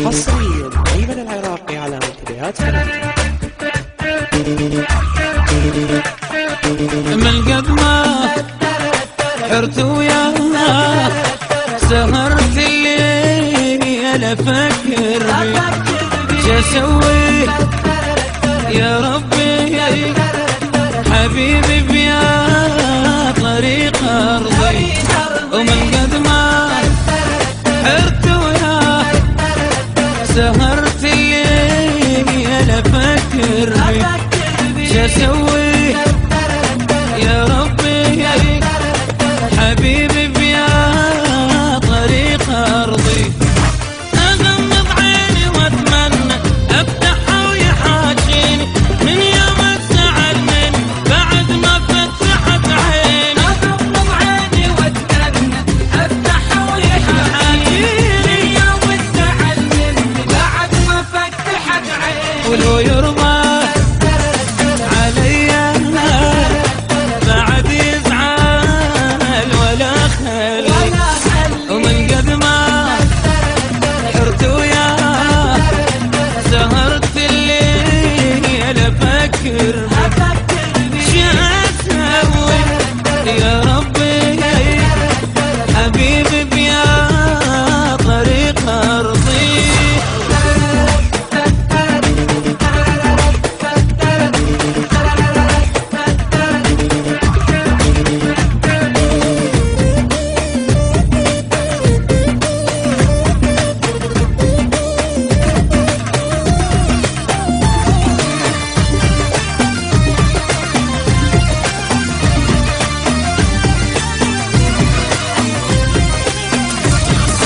حصريا أيمن العراقي على منتديات قناتنا. من قد ما حرت وياه سهرت الليل افكر شو اسوي يا ربي حبيبي بيا طريق ارضي. ومن قد ما حرت وياه سهرت الليل افكر شو اسوي